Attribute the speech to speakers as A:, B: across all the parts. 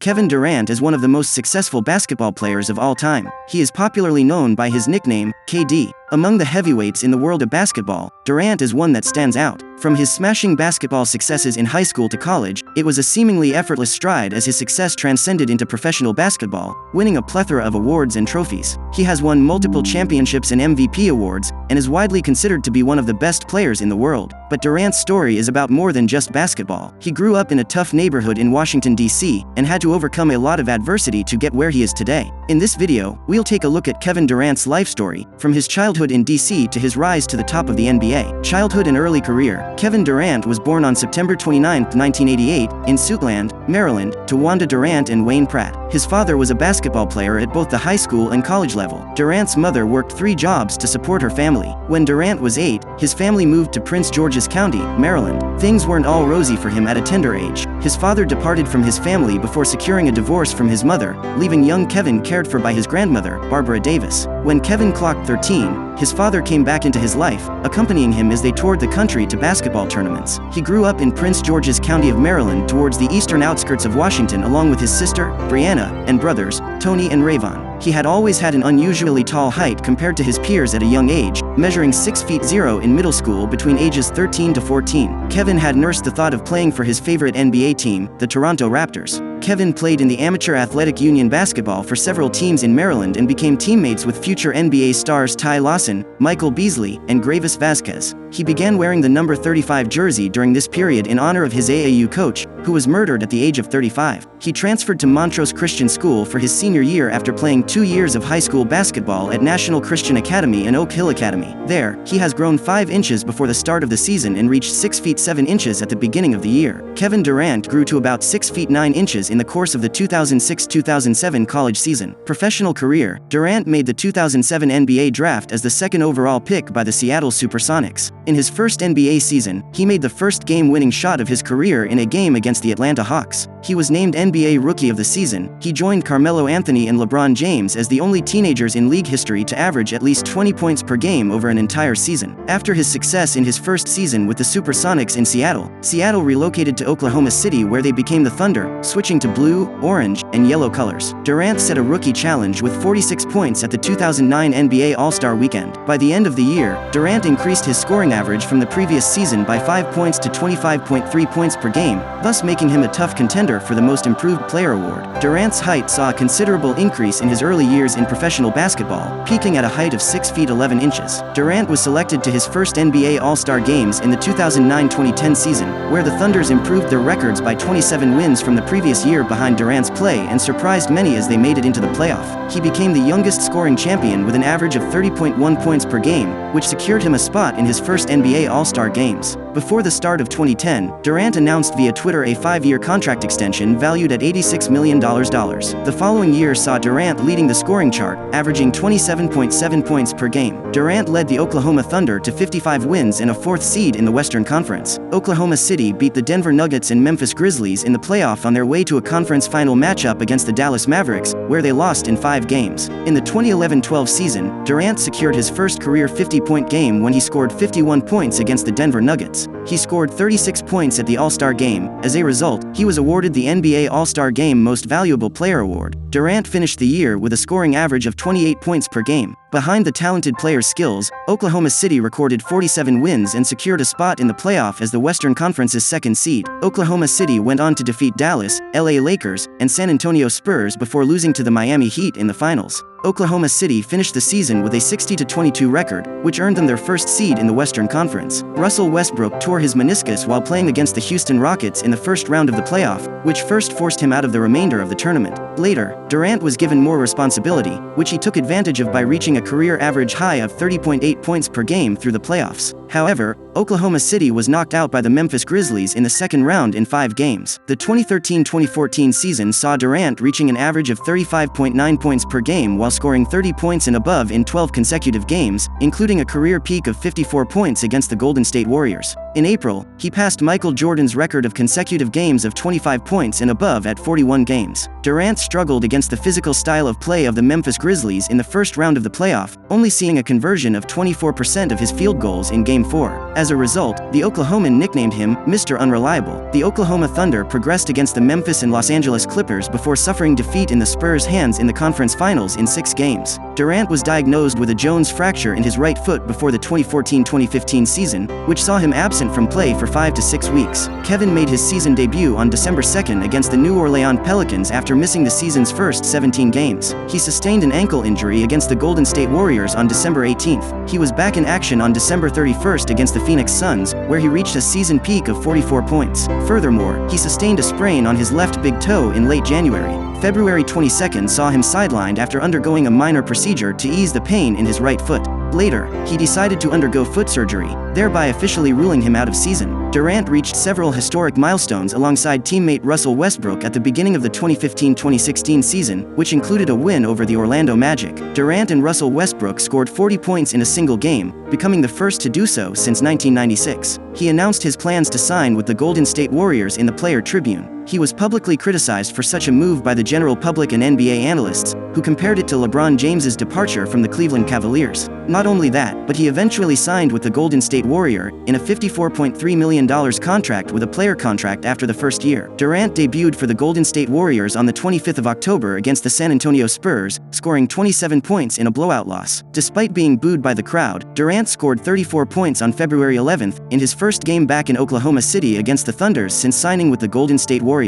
A: Kevin Durant is one of the most successful basketball players of all time. He is popularly known by his nickname, KD. Among the heavyweights in the world of basketball, Durant is one that stands out. From his smashing basketball successes in high school to college, it was a seemingly effortless stride as his success transcended into professional basketball, winning a plethora of awards and trophies. He has won multiple championships and MVP awards, and is widely considered to be one of the best players in the world. But Durant's story is about more than just basketball. He grew up in a tough neighborhood in Washington, D.C., and had to overcome a lot of adversity to get where he is today. In this video, we'll take a look at Kevin Durant's life story, from his childhood in D.C. to his rise to the top of the NBA. Childhood and early career. Kevin Durant was born on September 29, 1988, in Suitland, Maryland, to Wanda Durant and Wayne Pratt. His father was a basketball player at both the high school and college level. Durant's mother worked 3 jobs to support her family. When Durant was 8, his family moved to Prince George's County, Maryland. Things weren't all rosy for him at a tender age. His father departed from his family before securing a divorce from his mother, leaving young Kevin cared for by his grandmother, Barbara Davis. When Kevin clocked 13, his father came back into his life, accompanying him as they toured the country to basketball tournaments. He grew up in Prince George's County of Maryland towards the eastern outskirts of Washington along with his sister, Brianna, and brothers, Tony and Rayvon. He had always had an unusually tall height compared to his peers at a young age, measuring 6 feet 0 in middle school between ages 13 to 14. Kevin had nursed the thought of playing for his favorite NBA team, the Toronto Raptors. Kevin played in the Amateur Athletic Union basketball for several teams in Maryland and became teammates with future NBA stars Ty Lawson, Michael Beasley, and Gravis Vasquez. He began wearing the number 35 jersey during this period in honor of his AAU coach, who was murdered at the age of 35. He transferred to Montrose Christian School for his senior year after playing 2 years of high school basketball at National Christian Academy and Oak Hill Academy. There, he has grown 5 inches before the start of the season and reached 6 feet 7 inches at the beginning of the year. Kevin Durant grew to about 6 feet 9 inches in the course of the 2006-2007 college season. Professional career. Durant made the 2007 NBA draft as the 2nd overall pick by the Seattle Supersonics. In his first NBA season, he made the first game-winning shot of his career in a game against the Atlanta Hawks. He was named NBA Rookie of the Season. He joined Carmelo Anthony and LeBron James as the only teenagers in league history to average at least 20 points per game over an entire season. After his success in his first season with the Supersonics in Seattle, Seattle relocated to Oklahoma City where they became the Thunder, switching to blue, orange, and yellow colors. Durant set a rookie challenge with 46 points at the 2009 NBA All-Star Weekend. By the end of the year, Durant increased his scoring average from the previous season by 5 points to 25.3 points per game, thus making him a tough contender for the Most Improved Player award. Durant's height saw a considerable increase in his early years in professional basketball, peaking at a height of 6 feet 11 inches. Durant was selected to his first NBA All-Star games in the 2009-2010 season, where the Thunders improved their records by 27 wins from the previous year behind Durant's play and surprised many as they made it into the playoff. He became the youngest scoring champion with an average of 30.1 points per game, which secured him a spot in his first NBA All-Star games. Before the start of 2010, Durant announced via Twitter a 5-year contract extension valued at $86 million. The following year saw Durant leading the scoring chart, averaging 27.7 points per game. Durant led the Oklahoma Thunder to 55 wins and a 4th seed in the Western Conference. Oklahoma City beat the Denver Nuggets and Memphis Grizzlies in the playoff on their way to a conference final matchup against the Dallas Mavericks, where they lost in 5 games. In the 2011-12 season, Durant secured his first career 50-point game when he scored 51 points against the Denver Nuggets. He scored 36 points at the All-Star Game. As a result, he was awarded the NBA All-Star Game Most Valuable Player award. Durant finished the year with a scoring average of 28 points per game. Behind the talented player's skills, Oklahoma City recorded 47 wins and secured a spot in the playoff as the Western Conference's 2nd seed. Oklahoma City went on to defeat Dallas, LA Lakers, and San Antonio Spurs before losing to the Miami Heat in the finals. Oklahoma City finished the season with a 60-22 record, which earned them their 1st seed in the Western Conference. Russell Westbrook tore his meniscus while playing against the Houston Rockets in the first round of the playoff, which first forced him out of the remainder of the tournament. Later, Durant was given more responsibility, which he took advantage of by reaching a career average high of 30.8 points per game through the playoffs. However, Oklahoma City was knocked out by the Memphis Grizzlies in the 2nd round in 5 games. The 2013-2014 season saw Durant reaching an average of 35.9 points per game while scoring 30 points and above in 12 consecutive games, including a career peak of 54 points against the Golden State Warriors. In April, he passed Michael Jordan's record of consecutive games of 25 points and above at 41 games. Durant struggled against the physical style of play of the Memphis Grizzlies in the first round of the playoff, only seeing a conversion of 24% of his field goals in Game 4. As a result, the Oklahoman nicknamed him Mr. Unreliable. The Oklahoma Thunder progressed against the Memphis and Los Angeles Clippers before suffering defeat in the Spurs' hands in the conference finals in 6 games. Durant was diagnosed with a Jones fracture in his right foot before the 2014-2015 season, which saw him absent from play for 5 to 6 weeks. Kevin made his season debut on December 2 against the New Orleans Pelicans after missing the season's first 17 games. He sustained an ankle injury against the Golden State Warriors on December 18. He was back in action on December 31 against the Phoenix Suns, where he reached a season peak of 44 points. Furthermore, he sustained a sprain on his left big toe in late January. February 22 saw him sidelined after undergoing a minor procedure to ease the pain in his right foot. Later, he decided to undergo foot surgery, thereby officially ruling him out of season. Durant reached several historic milestones alongside teammate Russell Westbrook at the beginning of the 2015-2016 season, which included a win over the Orlando Magic. Durant and Russell Westbrook scored 40 points in a single game, becoming the first to do so since 1996. He announced his plans to sign with the Golden State Warriors in the Player Tribune. He was publicly criticized for such a move by the general public and NBA analysts, who compared it to LeBron James's departure from the Cleveland Cavaliers. Not only that, but he eventually signed with the Golden State Warrior in a $54.3 million contract with a player contract after the first year. Durant debuted for the Golden State Warriors on the 25th of October against the San Antonio Spurs, scoring 27 points in a blowout loss. Despite being booed by the crowd, Durant scored 34 points on February 11 in his first game back in Oklahoma City against the Thunder since signing with the Golden State Warriors.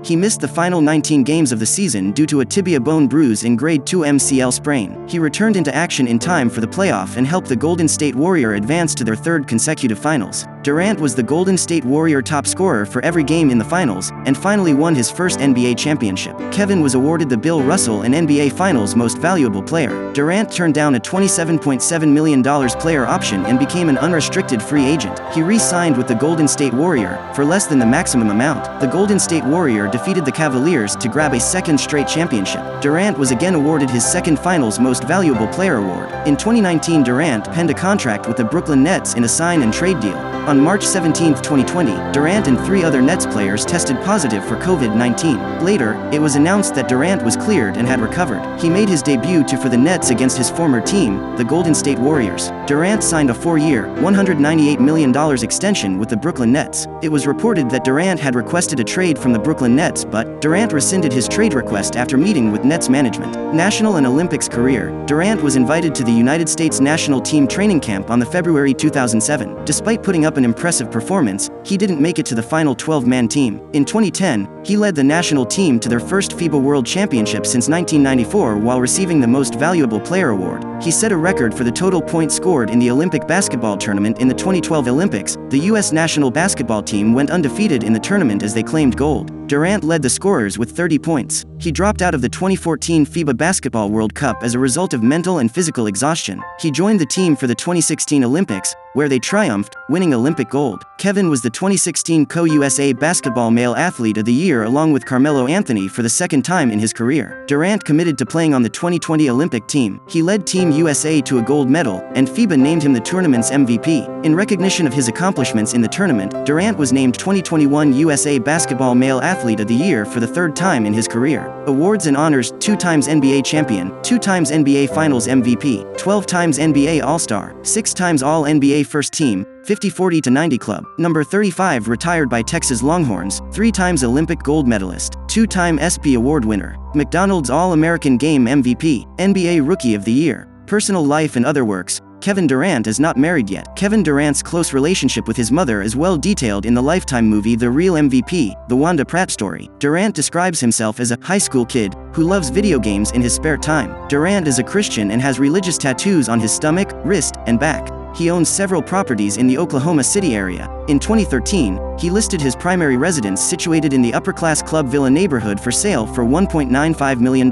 A: He missed the final 19 games of the season due to a tibia bone bruise and grade 2 MCL sprain. He returned into action in time for the playoff and helped the Golden State Warrior advance to their 3rd consecutive finals. Durant was the Golden State Warrior top scorer for every game in the finals, and finally won his first NBA championship. Kevin was awarded the Bill Russell and NBA Finals Most Valuable Player. Durant turned down a $27.7 million player option and became an unrestricted free agent. He re-signed with the Golden State Warrior for less than the maximum amount. The Golden State Warrior defeated the Cavaliers to grab a 2nd straight championship. Durant was again awarded his 2nd Finals Most Valuable Player award. In 2019, Durant penned a contract with the Brooklyn Nets in a sign and trade deal. On March 17, 2020, Durant and 3 other Nets players tested positive for COVID-19. Later, it was announced that Durant was cleared and had recovered. He made his debut for the Nets against his former team, the Golden State Warriors. Durant signed a 4-year, $198 million extension with the Brooklyn Nets. It was reported that Durant had requested a trade from the Brooklyn Nets, but Durant rescinded his trade request after meeting with Nets management. National and Olympics career. Durant was invited to the United States national team training camp on February 2007. Despite putting up an impressive performance, he didn't make it to the final 12-man team. In 2010, he led the national team to their first FIBA World Championship since 1994 while receiving the Most Valuable Player award. He set a record for the total points scored in the Olympic basketball tournament in the 2012 Olympics. The U.S. national basketball team went undefeated in the tournament as they claimed gold. Durant led the scorers with 30 points. He dropped out of the 2014 FIBA Basketball World Cup as a result of mental and physical exhaustion. He joined the team for the 2016 Olympics, where they triumphed, winning Olympic gold. Kevin was the 2016 Co-USA Basketball Male Athlete of the Year along with Carmelo Anthony for the 2nd time in his career. Durant committed to playing on the 2020 Olympic team. He led Team USA to a gold medal, and FIBA named him the tournament's MVP. In recognition of his accomplishments in the tournament, Durant was named 2021 USA Basketball Male Athlete of the Year for the 3rd time in his career. Awards and honors: 2 times NBA champion, 2 times NBA Finals MVP, 12 times NBA All-Star, 6 times All-NBA First Team, 50-40-90 Club, number 35 retired by Texas Longhorns, 3 times Olympic gold medalist, 2-time ESPY award winner, McDonald's All-American Game MVP, NBA Rookie of the Year. Personal life and other works. Kevin Durant is not married yet. Kevin Durant's close relationship with his mother is well detailed in the Lifetime movie The Real MVP, The Wanda Pratt Story. Durant describes himself as a high school kid who loves video games in his spare time. Durant is a Christian and has religious tattoos on his stomach, wrist, and back. He owns several properties in the Oklahoma City area. In 2013, he listed his primary residence situated in the upper-class Club Villa neighborhood for sale for $1.95 million.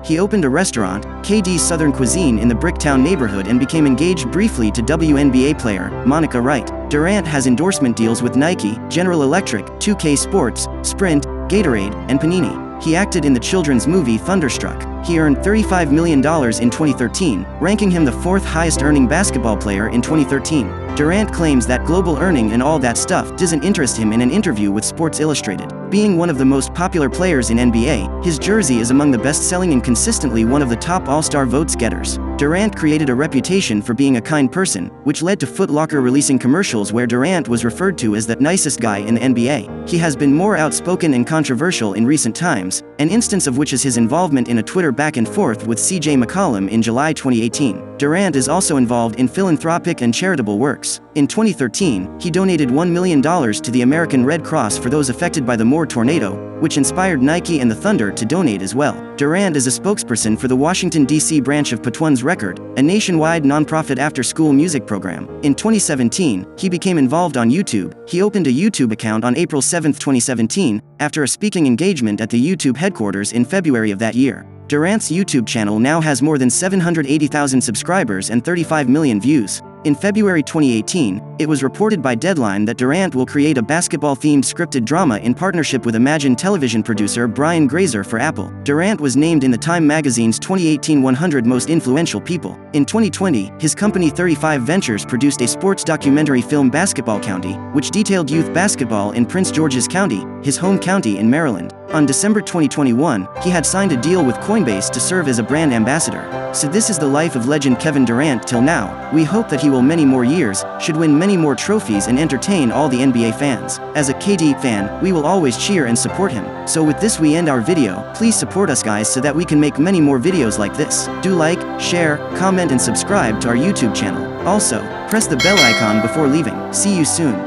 A: He opened a restaurant, KD's Southern Cuisine, in the Bricktown neighborhood and became engaged briefly to WNBA player Monica Wright. Durant has endorsement deals with Nike, General Electric, 2K Sports, Sprint, Gatorade, and Panini. He acted in the children's movie Thunderstruck. He earned $35 million in 2013, ranking him the 4th highest-earning basketball player in 2013. Durant claims that global earning and all that stuff doesn't interest him in an interview with Sports Illustrated. Being one of the most popular players in NBA, his jersey is among the best-selling and consistently one of the top All-Star votes getters. Durant created a reputation for being a kind person, which led to Foot Locker releasing commercials where Durant was referred to as the nicest guy in the NBA. He has been more outspoken and controversial in recent times, an instance of which is his involvement in a Twitter back and forth with CJ McCollum in July 2018. Durant is also involved in philanthropic and charitable works. In 2013, he donated $1 million to the American Red Cross for those affected by the Moore tornado, which inspired Nike and the Thunder to donate as well. Durant is a spokesperson for the Washington, D.C. branch of Patwin's Record, a nationwide nonprofit after-school music program. In 2017, he became involved on YouTube. He opened a YouTube account on April 7, 2017, after a speaking engagement at the YouTube headquarters in February of that year. Durant's YouTube channel now has more than 780,000 subscribers and 35 million views. In February 2018, it was reported by Deadline that Durant will create a basketball-themed scripted drama in partnership with Imagine television producer Brian Grazer for Apple. Durant was named in the Time magazine's 2018 100 Most Influential People. In 2020, his company 35 Ventures produced a sports documentary film Basketball County, which detailed youth basketball in Prince George's County, his home county in Maryland. On December 2021, he had signed a deal with Coinbase to serve as a brand ambassador. So this is the life of legend Kevin Durant till now. We hope that he will many more years, should win many more trophies and entertain all the NBA fans. As a KD fan, we will always cheer and support him. So with this we end our video. Please support us guys so that we can make many more videos like this. Do like, share, comment and subscribe to our YouTube channel. Also, press the bell icon before leaving. See you soon.